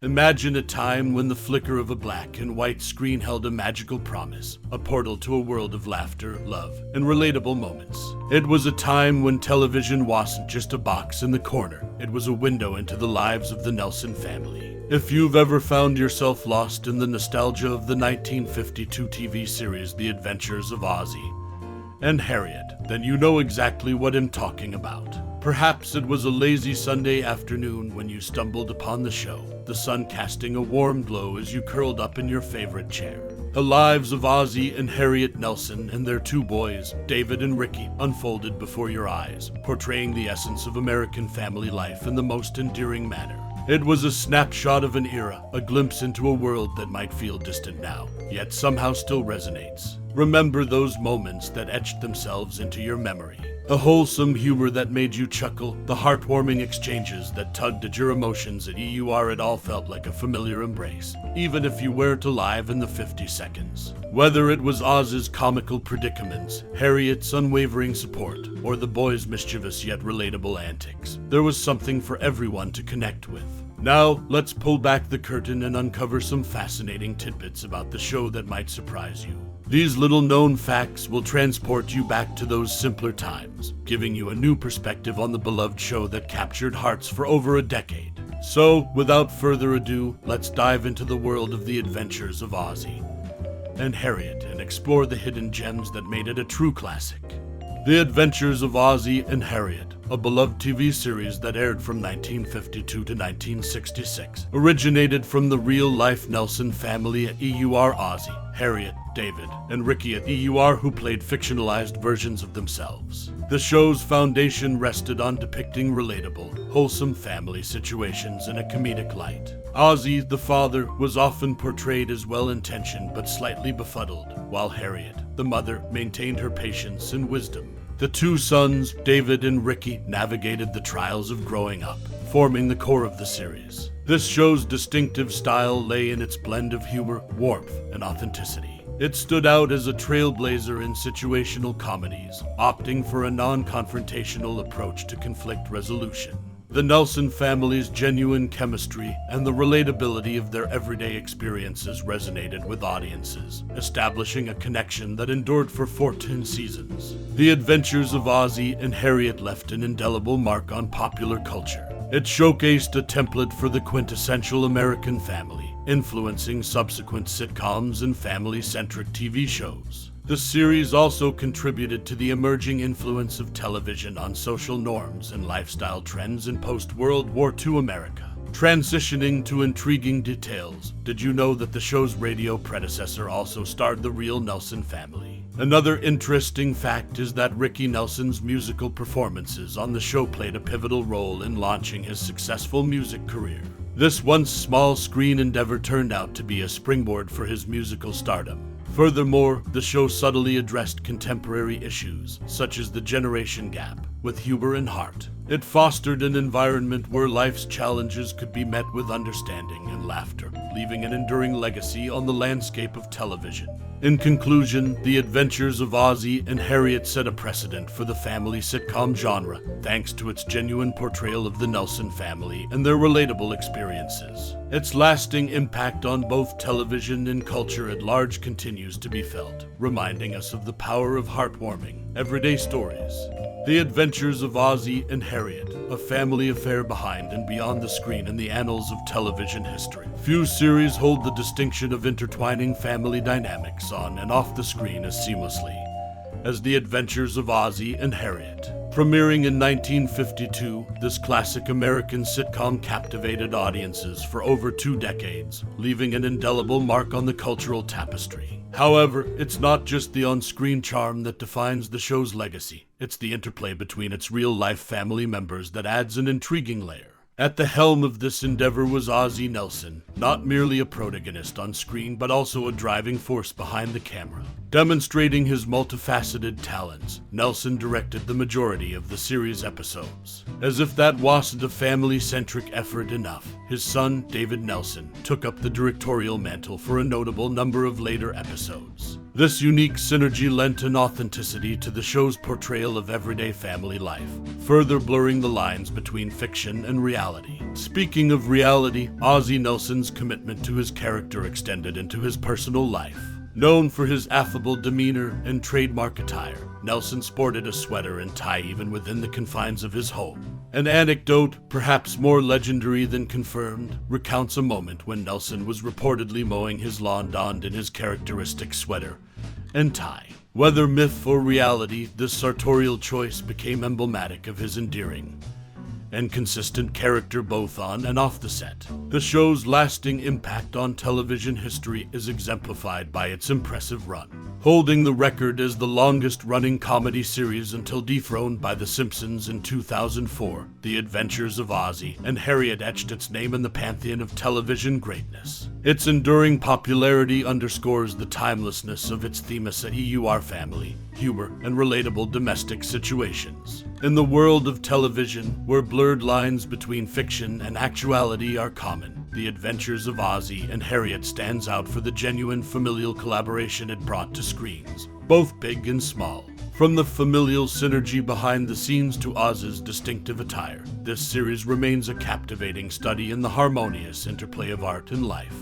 Imagine a time when the flicker of a black and white screen held a magical promise, a portal to a world of laughter, love, and relatable moments. It was a time when television wasn't just a box in the corner, it was a window into the lives of the Nelson family. If you've ever found yourself lost in the nostalgia of the 1952 TV series The Adventures of Ozzie and Harriet, then you know exactly what I'm talking about. Perhaps it was a lazy Sunday afternoon when you stumbled upon the show, the sun casting a warm glow as you curled up in your favorite chair. The lives of Ozzie and Harriet Nelson and their two boys, David and Ricky, unfolded before your eyes, portraying the essence of American family life in the most endearing manner. It was a snapshot of an era, a glimpse into a world that might feel distant now, yet somehow still resonates. Remember those moments that etched themselves into your memory. The wholesome humor that made you chuckle, the heartwarming exchanges that tugged at your emotions at EUR, it all felt like a familiar embrace, even if you weren't alive in the 50 seconds. Whether it was Oz's comical predicaments, Harriet's unwavering support, or the boys' mischievous yet relatable antics, there was something for everyone to connect with. Now, let's pull back the curtain and uncover some fascinating tidbits about the show that might surprise you. These little-known facts will transport you back to those simpler times, giving you a new perspective on the beloved show that captured hearts for over a decade. So, without further ado, let's dive into the world of The Adventures of Ozzie and Harriet and explore the hidden gems that made it a true classic. The Adventures of Ozzie and Harriet, a beloved TV series that aired from 1952 to 1966, originated from the real-life Nelson family at EUR. Ozzie, Harriet, David, and Ricky at EUR, who played fictionalized versions of themselves. The show's foundation rested on depicting relatable, wholesome family situations in a comedic light. Ozzie, the father, was often portrayed as well-intentioned but slightly befuddled, while Harriet, the mother, maintained her patience and wisdom. The two sons, David and Ricky, navigated the trials of growing up, forming the core of the series. This show's distinctive style lay in its blend of humor, warmth, and authenticity. It stood out as a trailblazer in situational comedies, opting for a non-confrontational approach to conflict resolution. The Nelson family's genuine chemistry and the relatability of their everyday experiences resonated with audiences, establishing a connection that endured for 14 seasons. The Adventures of Ozzie and Harriet left an indelible mark on popular culture. It showcased a template for the quintessential American family, influencing subsequent sitcoms and family-centric TV shows. The series also contributed to the emerging influence of television on social norms and lifestyle trends in post-World War II America. Transitioning to intriguing details, did you know that the show's radio predecessor also starred the real Nelson family? Another interesting fact is that Ricky Nelson's musical performances on the show played a pivotal role in launching his successful music career. This once small-screen endeavor turned out to be a springboard for his musical stardom. Furthermore, the show subtly addressed contemporary issues, such as the generation gap, with humor and heart. It fostered an environment where life's challenges could be met with understanding and laughter, leaving an enduring legacy on the landscape of television. In conclusion, The Adventures of Ozzie and Harriet set a precedent for the family sitcom genre, thanks to its genuine portrayal of the Nelson family and their relatable experiences. Its lasting impact on both television and culture at large continues to be felt, reminding us of the power of heartwarming, everyday stories. The Adventures of Ozzie and Harriet, a family affair behind and beyond the screen in the annals of television history. Few series hold the distinction of intertwining family dynamics on and off the screen as seamlessly as The Adventures of Ozzie and Harriet. Premiering in 1952, this classic American sitcom captivated audiences for over 2 decades, leaving an indelible mark on the cultural tapestry. However, it's not just the on-screen charm that defines the show's legacy. It's the interplay between its real-life family members that adds an intriguing layer. At the helm of this endeavor was Ozzie Nelson, not merely a protagonist on screen, but also a driving force behind the camera. Demonstrating his multifaceted talents, Nelson directed the majority of the series' episodes. As if that wasn't a family-centric effort enough, his son, David Nelson, took up the directorial mantle for a notable number of later episodes. This unique synergy lent an authenticity to the show's portrayal of everyday family life, further blurring the lines between fiction and reality. Speaking of reality, Ozzie Nelson's commitment to his character extended into his personal life. Known for his affable demeanor and trademark attire, Nelson sported a sweater and tie even within the confines of his home. An anecdote, perhaps more legendary than confirmed, recounts a moment when Nelson was reportedly mowing his lawn donned in his characteristic sweater and tie. Whether myth or reality, this sartorial choice became emblematic of his endearing and consistent character both on and off the set. The show's lasting impact on television history is exemplified by its impressive run, holding the record as the longest-running comedy series until dethroned by The Simpsons in 2004. The Adventures of Ozzie and Harriet etched its name in the pantheon of television greatness. Its enduring popularity underscores the timelessness of its themes of EUR family, humor, and relatable domestic situations. In the world of television, where blurred lines between fiction and actuality are common, The Adventures of Ozzie and Harriet stands out for the genuine familial collaboration it brought to screens, both big and small. From the familial synergy behind the scenes to Oz's distinctive attire, this series remains a captivating study in the harmonious interplay of art and life.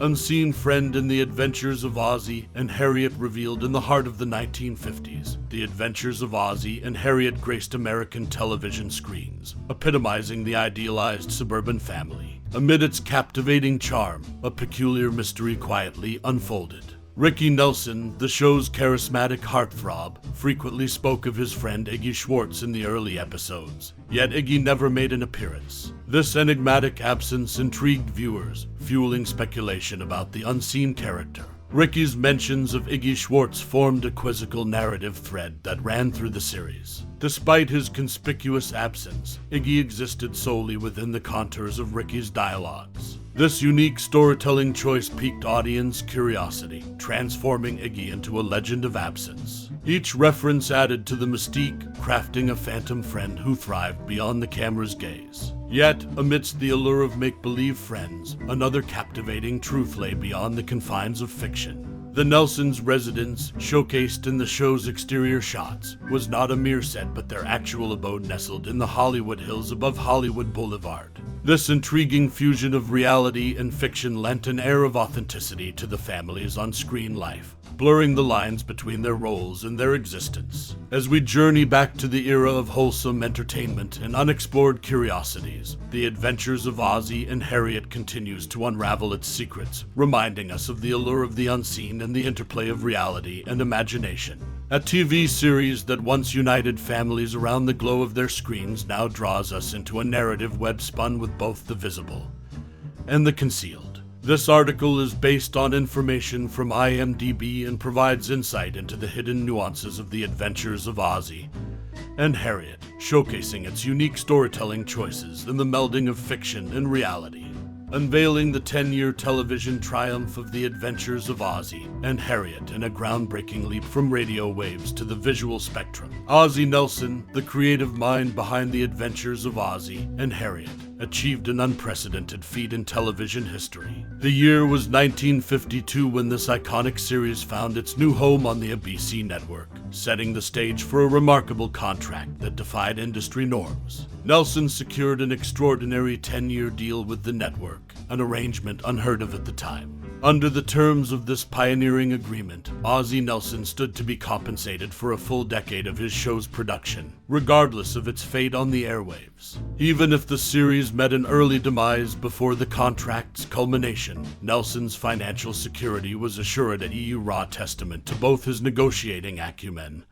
Unseen friend in The Adventures of Ozzie and Harriet revealed in the heart of the 1950s, The Adventures of Ozzie and Harriet graced American television screens, epitomizing the idealized suburban family. Amid its captivating charm, a peculiar mystery quietly unfolded. Ricky Nelson, the show's charismatic heartthrob, frequently spoke of his friend Iggy Schwartz in the early episodes, yet Iggy never made an appearance. This enigmatic absence intrigued viewers, fueling speculation about the unseen character. Ricky's mentions of Iggy Schwartz formed a quizzical narrative thread that ran through the series. Despite his conspicuous absence, Iggy existed solely within the contours of Ricky's dialogues. This unique storytelling choice piqued audience curiosity, transforming Iggy into a legend of absence. Each reference added to the mystique, crafting a phantom friend who thrived beyond the camera's gaze. Yet, amidst the allure of make-believe friends, another captivating truth lay beyond the confines of fiction. The Nelsons' residence, showcased in the show's exterior shots, was not a mere set but their actual abode nestled in the Hollywood Hills above Hollywood Boulevard. This intriguing fusion of reality and fiction lent an air of authenticity to the family's on-screen life, blurring the lines between their roles and their existence. As we journey back to the era of wholesome entertainment and unexplored curiosities, The Adventures of Ozzie and Harriet continues to unravel its secrets, reminding us of the allure of the unseen and the interplay of reality and imagination. A TV series that once united families around the glow of their screens now draws us into a narrative web spun with both the visible and the concealed. This article is based on information from IMDb and provides insight into the hidden nuances of The Adventures of Ozzie and Harriet, showcasing its unique storytelling choices and the melding of fiction and reality. Unveiling the 10-year television triumph of The Adventures of Ozzie and Harriet in a groundbreaking leap from radio waves to the visual spectrum. Ozzie Nelson, the creative mind behind The Adventures of Ozzie and Harriet, achieved an unprecedented feat in television history. The year was 1952 when this iconic series found its new home on the ABC network, setting the stage for a remarkable contract that defied industry norms. Nelson secured an extraordinary 10-year deal with the network, an arrangement unheard of at the time. Under the terms of this pioneering agreement, Ozzie Nelson stood to be compensated for a full decade of his show's production, regardless of its fate on the airwaves. Even if the series met an early demise before the contract's culmination, Nelson's financial security was assured at EU raw testament to both his negotiating acumen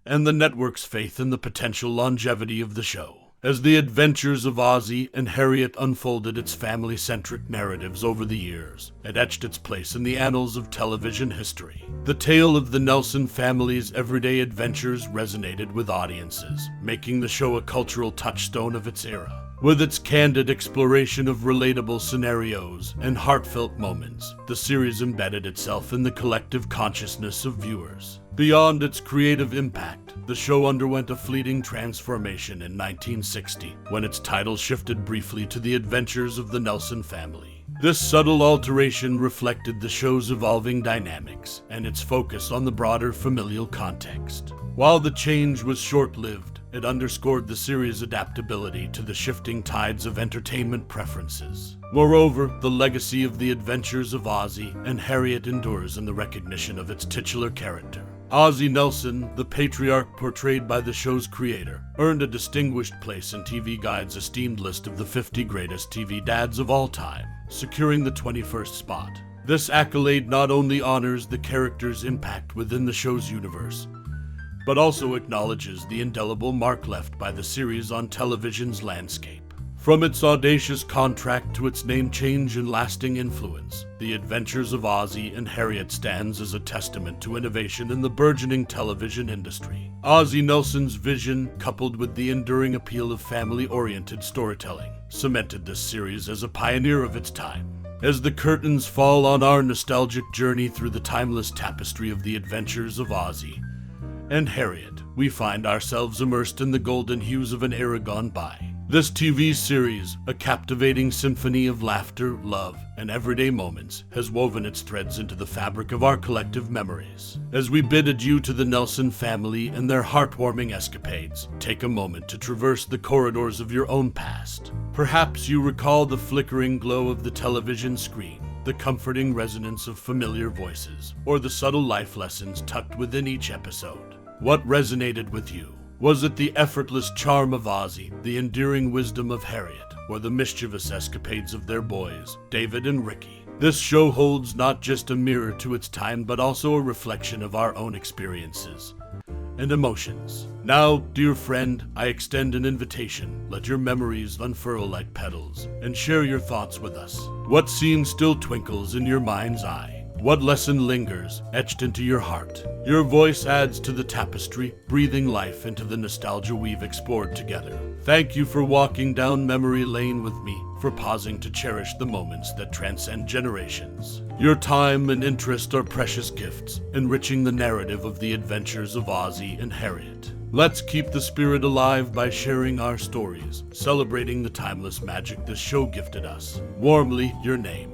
and the network's faith in the potential longevity of the show. As The Adventures of Ozzie and Harriet unfolded its family-centric narratives over the years, it etched its place in the annals of television history. The tale of the Nelson family's everyday adventures resonated with audiences, making the show a cultural touchstone of its era. With its candid exploration of relatable scenarios and heartfelt moments, the series embedded itself in the collective consciousness of viewers. Beyond its creative impact, the show underwent a fleeting transformation in 1960, when its title shifted briefly to The Adventures of the Nelson Family. This subtle alteration reflected the show's evolving dynamics and its focus on the broader familial context. While the change was short-lived, it underscored the series' adaptability to the shifting tides of entertainment preferences. Moreover, the legacy of the adventures of Ozzie and Harriet endures in the recognition of its titular character. Ozzie Nelson, the patriarch portrayed by the show's creator, earned a distinguished place in TV Guide's esteemed list of the 50 greatest TV dads of all time, securing the 21st spot. This accolade not only honors the character's impact within the show's universe, but also acknowledges the indelible mark left by the series on television's landscape. From its audacious contract to its name change and lasting influence, The Adventures of Ozzie and Harriet stands as a testament to innovation in the burgeoning television industry. Ozzie Nelson's vision, coupled with the enduring appeal of family-oriented storytelling, cemented this series as a pioneer of its time. As the curtains fall on our nostalgic journey through the timeless tapestry of The Adventures of Ozzie and Harriet, we find ourselves immersed in the golden hues of an era gone by. This TV series, a captivating symphony of laughter, love, and everyday moments, has woven its threads into the fabric of our collective memories. As we bid adieu to the Nelson family and their heartwarming escapades, take a moment to traverse the corridors of your own past. Perhaps you recall the flickering glow of the television screen, the comforting resonance of familiar voices, or the subtle life lessons tucked within each episode. What resonated with you? Was it the effortless charm of Ozzie, the endearing wisdom of Harriet, or the mischievous escapades of their boys, David and Ricky? This show holds not just a mirror to its time, but also a reflection of our own experiences and emotions. Now, dear friend, I extend an invitation. Let your memories unfurl like petals, and share your thoughts with us. What scene still twinkles in your mind's eye? What lesson lingers, etched into your heart? Your voice adds to the tapestry, breathing life into the nostalgia we've explored together. Thank you for walking down memory lane with me, for pausing to cherish the moments that transcend generations. Your time and interest are precious gifts, enriching the narrative of the adventures of Ozzie and Harriet. Let's keep the spirit alive by sharing our stories, celebrating the timeless magic this show gifted us. Warmly, your name.